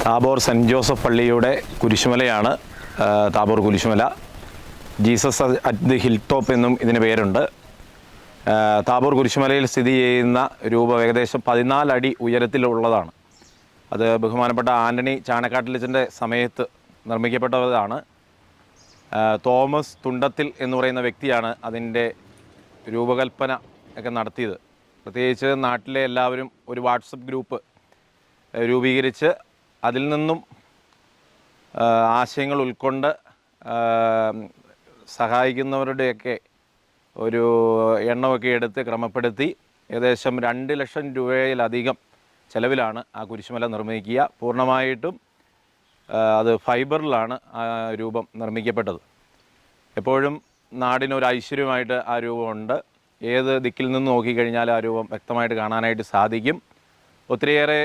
Tabor saint Joseph പള്ളിയുടെ കുരിശുമലയാണ് താബോർ കുരിശുമല. Jesus at the hill top എന്നും ഇതിന് പേരുണ്ട്. താബോർ കുരിശുമലയിൽ സ്ഥിതി ചെയ്യുന്ന രൂപം ഏകദേശം 14 അടി ഉയരത്തിലുള്ളതാണ്. അത് ബഹുമാനപ്പെട്ട ആൻ്റണി ചാണക്കാട്ടിലച്ചൻ്റെ സമയത്ത് നിർമ്മിക്കപ്പെട്ടതാണ്. തോമസ് തുണ്ടത്തിൽ എന്ന് പറയുന്ന വ്യക്തിയാണ് അതിൻ്റെ രൂപകൽപ്പന ഒക്കെ നടത്തിയത്. പ്രത്യേകിച്ച് നാട്ടിലെ എല്ലാവരും ഒരു വാട്സപ്പ് ഗ്രൂപ്പ് രൂപീകരിച്ച് അതിൽ നിന്നും ആശയങ്ങൾ ഉൾക്കൊണ്ട് സഹായിക്കുന്നവരുടെയൊക്കെ ഒരു എണ്ണമൊക്കെ എടുത്ത് ക്രമപ്പെടുത്തി ഏകദേശം 2 ലക്ഷം രൂപയിലധികം ചിലവിലാണ് ആ കുരിശുമല നിർമ്മിക്കുക. പൂർണ്ണമായിട്ടും അത് ഫൈബറിലാണ് ആ രൂപം നിർമ്മിക്കപ്പെട്ടത്. എപ്പോഴും നാടിനൊരു ഐശ്വര്യമായിട്ട് ആ രൂപമുണ്ട്. ഏത് ദിക്കിൽ നിന്ന് നോക്കിക്കഴിഞ്ഞാൽ ആ രൂപം വ്യക്തമായിട്ട് കാണാനായിട്ട് സാധിക്കും. ഒത്തിരിയേറെ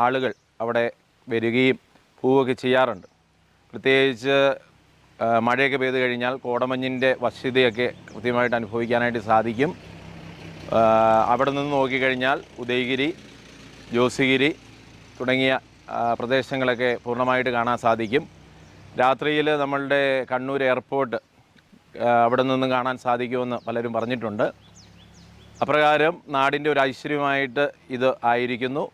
ആളുകൾ അവിടെ വരികയും പോവുകയൊക്കെ ചെയ്യാറുണ്ട്. പ്രത്യേകിച്ച് മഴയൊക്കെ പെയ്തു കഴിഞ്ഞാൽ കോടമഞ്ഞിൻ്റെ വശ്യതയൊക്കെ കൃത്യമായിട്ട് അനുഭവിക്കാനായിട്ട് സാധിക്കും. അവിടെ നിന്ന് നോക്കിക്കഴിഞ്ഞാൽ ഉദയഗിരി, ജോസിഗിരി തുടങ്ങിയ പ്രദേശങ്ങളൊക്കെ പൂർണ്ണമായിട്ട് കാണാൻ സാധിക്കും. രാത്രിയിൽ നമ്മളുടെ കണ്ണൂർ എയർപോർട്ട് അവിടെ നിന്നും കാണാൻ സാധിക്കുമെന്ന് പലരും പറഞ്ഞിട്ടുണ്ട്. അപ്രകാരം നാടിൻ്റെ ഒരു ഐശ്വര്യമായിട്ട് ഇത് ആയിരിക്കുന്നു.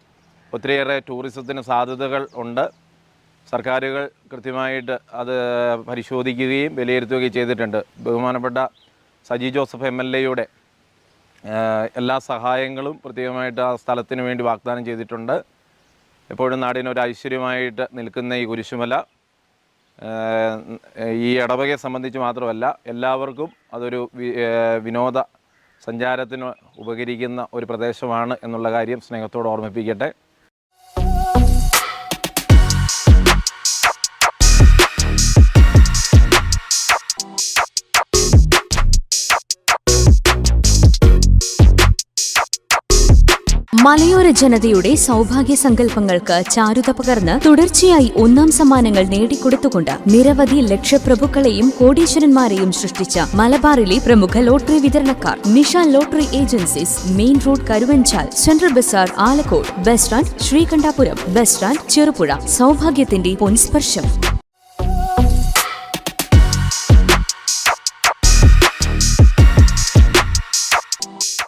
ഒത്തിരിയേറെ ടൂറിസത്തിന് സാധ്യതകൾ ഉണ്ട്. സർക്കാരുകൾ കൃത്യമായിട്ട് അത് പരിശോധിക്കുകയും വിലയിരുത്തുകയും ചെയ്തിട്ടുണ്ട്. ബഹുമാനപ്പെട്ട സജി ജോസഫ് MLA എല്ലാ സഹായങ്ങളും പ്രത്യേകമായിട്ട് ആ സ്ഥലത്തിന് വേണ്ടി വാഗ്ദാനം ചെയ്തിട്ടുണ്ട്. എപ്പോഴും നാടിനൊരു ഐശ്വര്യമായിട്ട് നിൽക്കുന്ന ഈ കുരിശുമല ഈ ഇടവകയെ സംബന്ധിച്ച് മാത്രമല്ല എല്ലാവർക്കും അതൊരു വിനോദ സഞ്ചാരത്തിന് ഉപകരിക്കുന്ന ഒരു പ്രദേശമാണ് എന്നുള്ള കാര്യം സ്നേഹത്തോട് ഓർമ്മിപ്പിക്കട്ടെ. മലയോര ജനതയുടെ സൗഭാഗ്യ സങ്കല്പങ്ങൾക്ക് ചാരുത പകർന്ന് തുടർച്ചയായി 1ാം സമ്മാനങ്ങൾ നേടിക്കൊടുത്തുകൊണ്ട് നിരവധി ലക്ഷപ്രഭുക്കളെയും കോടീശ്വരന്മാരെയും സൃഷ്ടിച്ച മലബാറിലെ പ്രമുഖ ലോട്ടറി വിതരണക്കാർ Nisha lottery agencies, main road Karuvanchal, central bazaar Alakode, bus stand Sreekandapuram, bus stand Cherupuzha. സൗഭാഗ്യത്തിന്റെ പൊൻസ്പർശം.